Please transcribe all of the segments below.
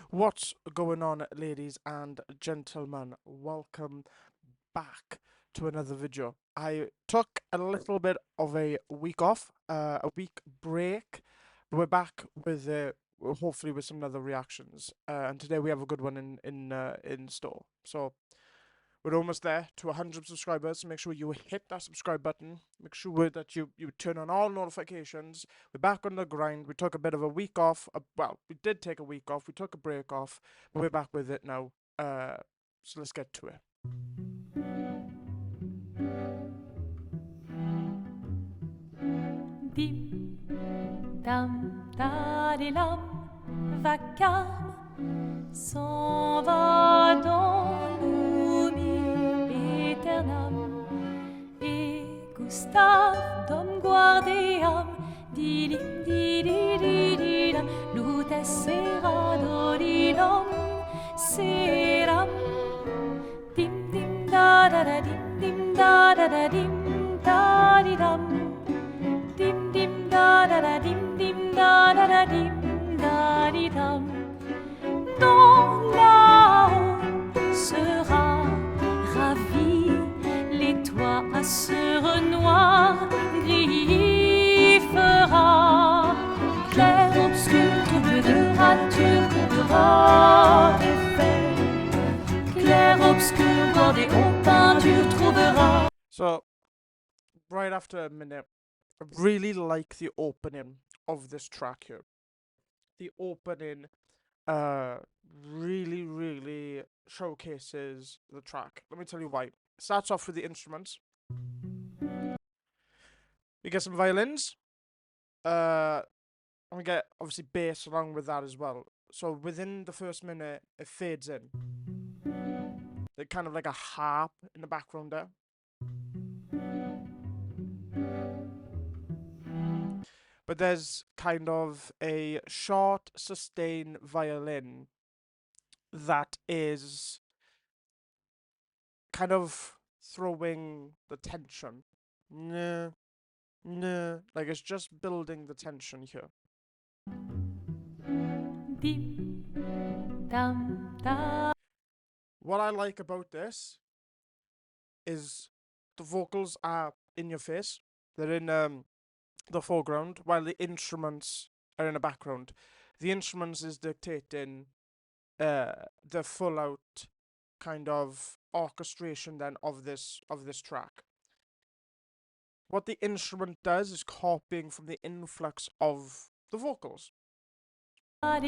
What's going on, ladies and gentlemen? Welcome back to another video. I took a little bit of a week off, a week break. We're back with hopefully with some other reactions, and today we have a good one in store. So we're almost there to 100 subscribers, so make sure you hit that subscribe button. Make sure that you turn on all notifications. We're back on the grind. We took a bit of a week off. Well, we did take a week off. We took a break off, but we're back with it now. So let's get to it. Dim, dam, dadilam, vacarme s'en va dans l'oubli éternam. Et Gustave, dom guardiam, dilim, dididididam, lutes sera dodidam, seram. Dim, dim, da da da, dim, da da da, dim, da di dam. Dim dim da da da dim dim da da da dim da di dam. Dans là-haut sera ravi, les toits à sur noir gris fera. Clair, obscur, trouble de rature, trouvera effet. Clair, obscur, bordé aux peintures, trouvera. So, right after a minute, I really like the opening of this track here. The opening really showcases the track. Let me tell you why. It starts off with the instruments. We get some violins. And we get obviously bass along with that as well. So within the first minute, it fades in. Like kind of like a harp in the background there. But there's kind of a short, sustained violin that is kind of throwing the tension. Nah, nah. Like it's just building the tension here. Dim dam da. What I like about this is the vocals are in your face. They're in the foreground, while the instruments are in the background. The instruments is dictating the full out kind of orchestration then of this track. What the instrument does is copying from the influx of the vocals. Right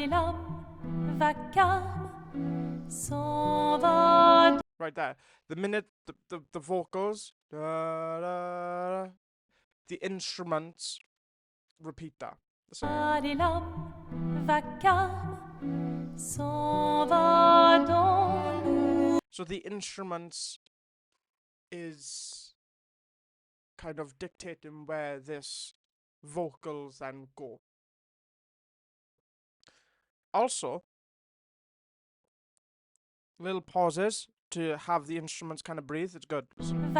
there. The minute the vocals, da, da, da, the instruments repeat that. So the instruments is kind of dictating where this vocals then go. Also, little pauses to have the instruments kind of breathe. It's good. And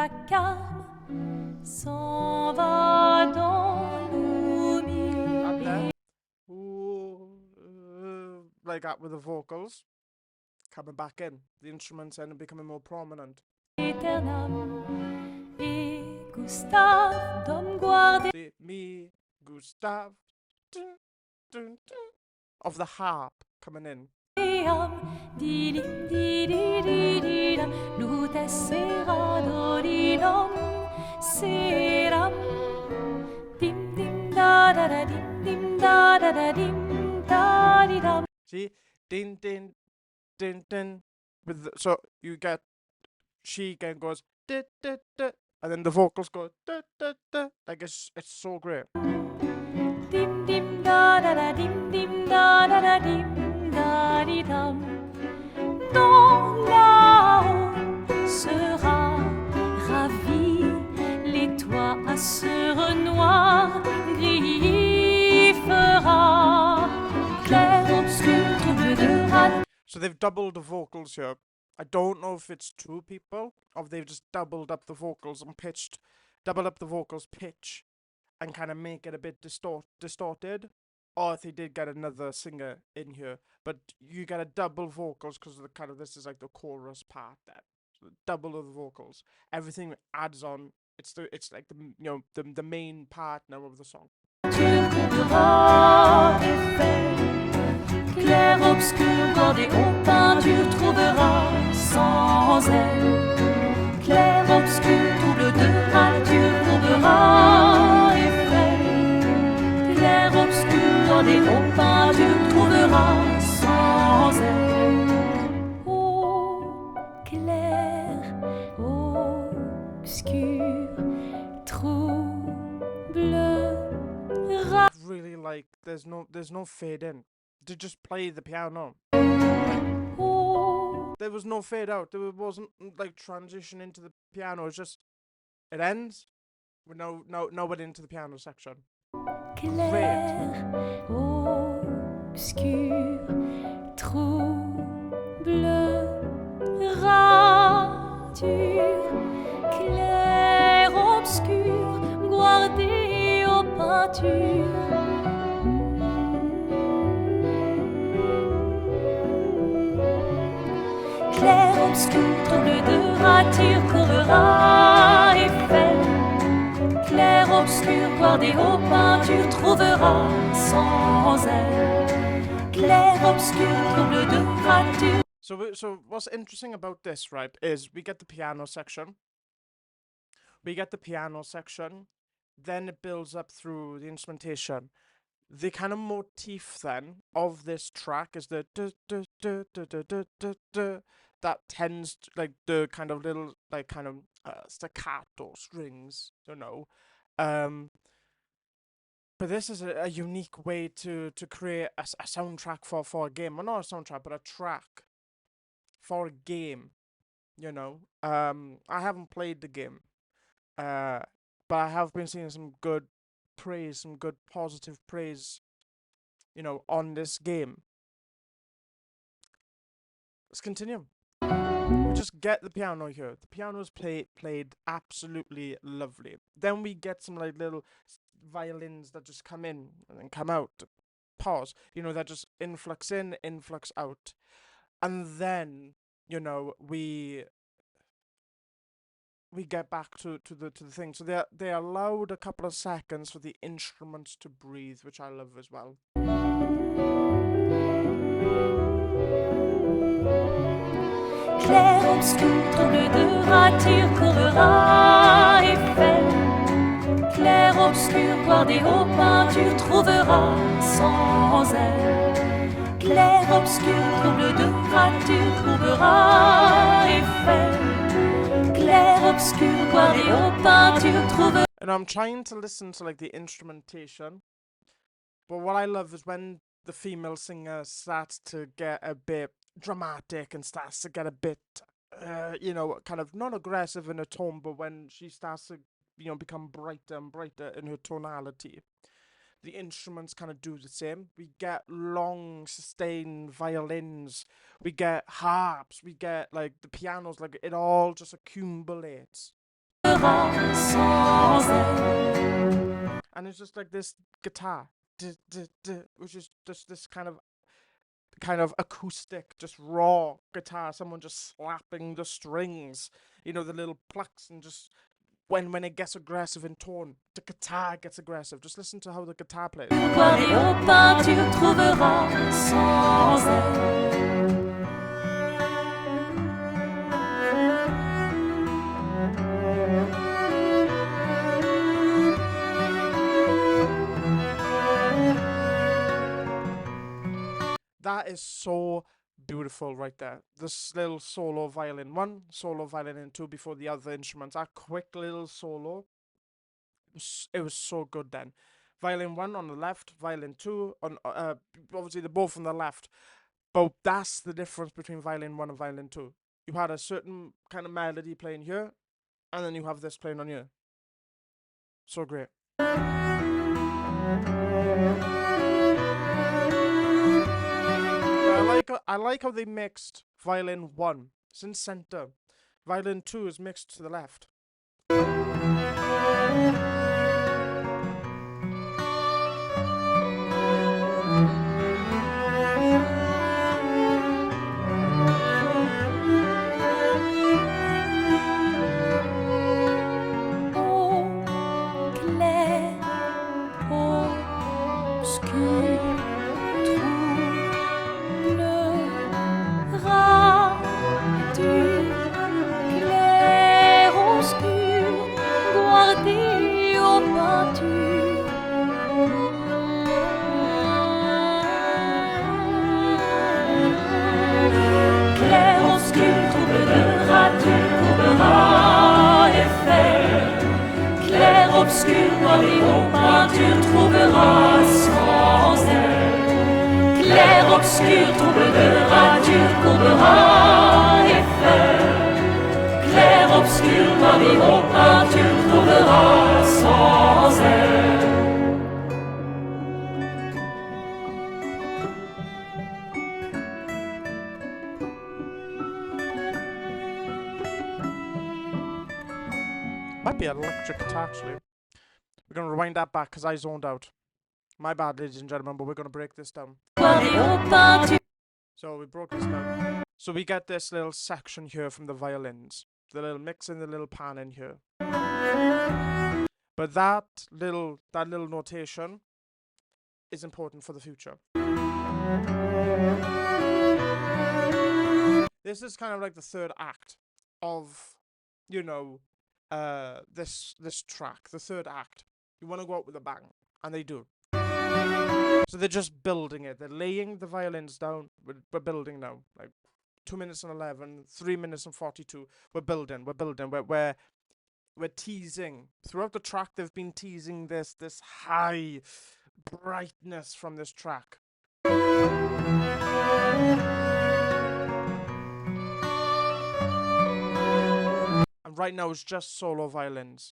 then, like that with the vocals coming back in. The instruments end up becoming more prominent. Me, Gustav, dun, dun, dun, of the harp coming in. See, din din din din. With the, so you get she again goes da, da, da, and then the vocals go da, da, da. Like it's so great. Dim dim da da da dim dim da da da dim da di dam. Dans là-haut sera ravi, les toits à sur noir gris fera. Clair, obscur, trouble de rat. So they've doubled the vocals here. I don't know if it's two people or if they've just doubled up the vocals and doubled up the vocals pitch and kind of make it a bit distorted. or if they did get another singer in here, but you get a double vocals because the kind of this is like the chorus part then, so double of the vocals. Everything adds on. It's like the main part now of the song. Clair, obscur, bordé aux peintures, trouveras sans elle. Clair, obscur, double de rature, courbera effet. Clair, obscur, bordé aux peintures, trouveras sans elle. Ô clair, obscur, trouble. Really like there's no fade in. To just play the piano. There was no fade out. There wasn't like transition into the piano. It's just it ends with nobody into the piano section. Clair, obscur, trouble, rature. Clair, obscur, guardé aux peintures. Clair, obscur, trouble de rature, couvrera effet. Clair, obscur, guardé aux peintures, trouvera sans elle. Clair, obscur, trouble de rature. So what's interesting about this, right, is we get the piano section. Then it builds up through the instrumentation. The kind of motif then of this track is the that tends to, like the kind of little like kind of staccato strings, but this is a unique way to create a soundtrack for a game. Well, not a soundtrack, but a track for a game. I haven't played the game, but I have been seeing some good praise, some good positive praise, on this game. Let's continue. We just get the piano here. The piano is played absolutely lovely. Then we get some like little violins that just come in and then come out. Pause. That just influx in, influx out, and then we get back to the thing. So they allowed a couple of seconds for the instruments to breathe, which I love as well. Clair, obscur, trouble de rature, couvrera effet. Clair, obscur, guardé aux peintures, trouvera sans elle. Clair, obscur, trouble de rature, couvrera effet. Clair, obscur, guardé aux peintures, trouvera. And I'm trying to listen to like the instrumentation, but what I love is when the female singer starts to get a bit dramatic and starts to get a bit, kind of not aggressive in her tone, but when she starts to, become brighter and brighter in her tonality, the instruments kind of do the same. We get long, sustained violins, we get harps, we get like the pianos, like it all just accumulates. And it's just like this guitar, which is just this kind of acoustic, just raw guitar, someone just slapping the strings, the little plucks, and just when it gets aggressive in tone, the guitar gets aggressive. Just listen to how the guitar plays. That is so beautiful right there. This little solo violin 1, solo violin 2 before the other instruments. That quick little solo, it was so good then. Violin 1 on the left, violin 2 on obviously they're both on the left, but that's the difference between violin 1 and violin 2. You had a certain kind of melody playing here, and then you have this playing on here. So great. I like how they mixed violin 1. It's in center. Violin 2 is mixed to the left. obscur par des hauts pins tu trouveras sans elle. Clair obscur, trouble de rature, courbera et fer. Clair obscur par des hauts pins tu trouveras sans elle. Might be an electric guitar, actually. We're going to rewind that back because I zoned out. My bad, ladies and gentlemen, but we're going to break this down. So we broke this down. So we get this little section here from the violins. The little mix and the little pan in here. But that little notation is important for the future. This is kind of like the third act of, you know, this track. The third act. You want to go out with a bang, and they do. So they're just building it. They're laying the violins down. We're building now. Like 2 minutes and 11, 3 minutes and 42. We're building. We're teasing. Throughout the track, they've been teasing this high brightness from this track. And right now it's just solo violins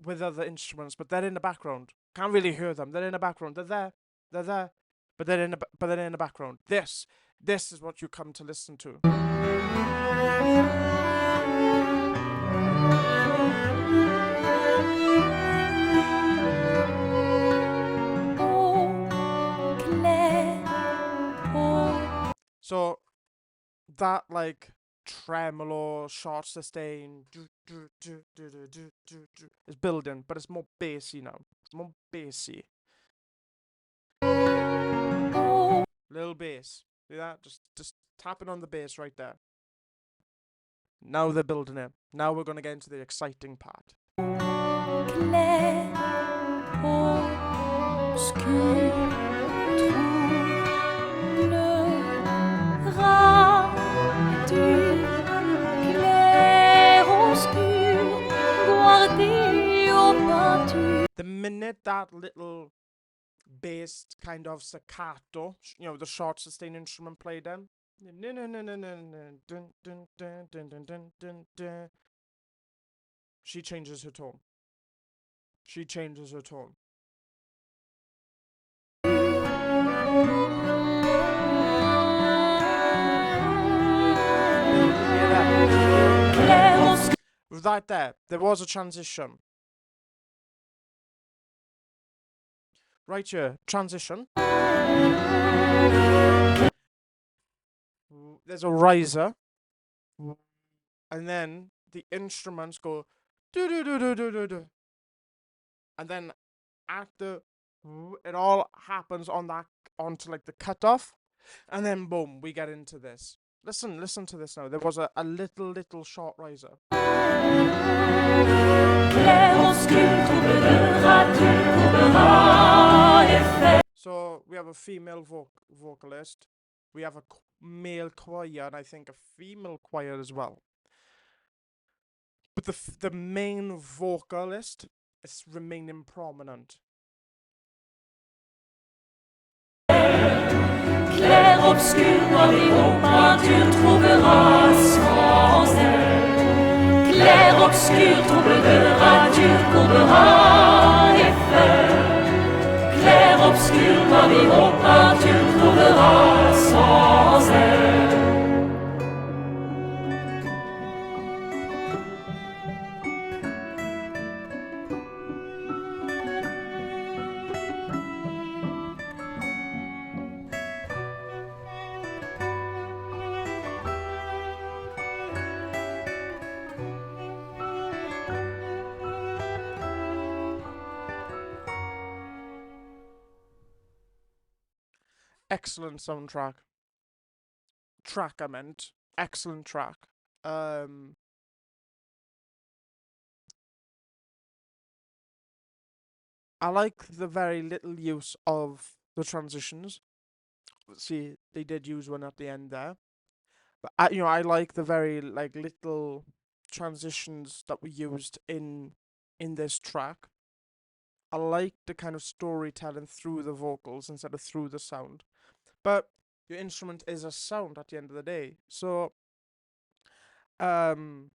with other instruments, but they're in the background. Can't really hear them. They're in the background. They're there. But they're in the background. This is what you come to listen to. So that like tremolo, short sustain is building, but it's more bassy now. It's more bassy. Little bass. See that? Just tapping on the bass right there. Now they're building it. Now we're gonna get into the exciting part. The minute that little bass kind of staccato, you know, the short sustain instrument played in, she changes her tone. She changes her tone. With that there was a transition. Right here, transition. There's a riser. And then the instruments go do do do do do do do. And then after it all happens onto like the cutoff. And then boom, we get into this. Listen to this now. There was a little short riser. So we have a female vocalist. We have a male choir, and I think a female choir as well. But the main vocalist is remaining prominent. Clair obscur par les hauts pins tu trouveras sans elle. Clair obscur, trouble de rature, courbera et fer. Clair obscur par les hauts pins tu trouveras sans elle. Excellent soundtrack. Track, I meant. Excellent track. I like the very little use of the transitions. See, they did use one at the end there. But I like the very like little transitions that we used in this track. I like the kind of storytelling through the vocals instead of through the sound. But your instrument is a sound at the end of the day. So, um,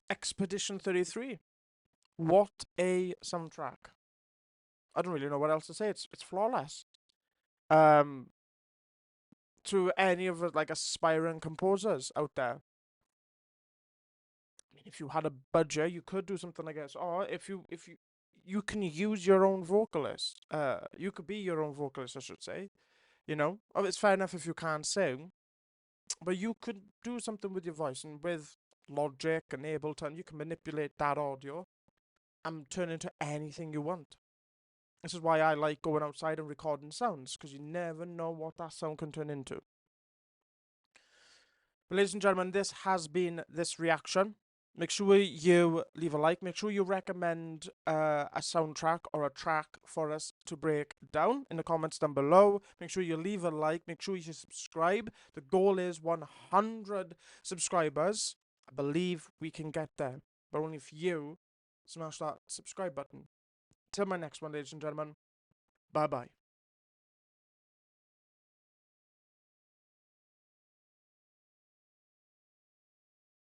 Expedition 33. What a soundtrack. I don't really know what else to say. It's flawless. Um, to any of the like aspiring composers out there, I mean, if you had a budget, you could do something like this. Or if you can use your own vocalist. You could be your own vocalist, I should say. You know, it's fair enough if you can't sing, but you could do something with your voice, and with Logic and Ableton, you can manipulate that audio and turn it into anything you want. This is why I like going outside and recording sounds, because you never know what that sound can turn into. But ladies and gentlemen, this has been this reaction. Make sure you leave a like. Make sure you recommend a soundtrack or a track for us to break down in the comments down below. Make sure you leave a like. Make sure you subscribe. The goal is 100 subscribers. I believe we can get there, but only if you smash that subscribe button. Till my next one, ladies and gentlemen. Bye bye.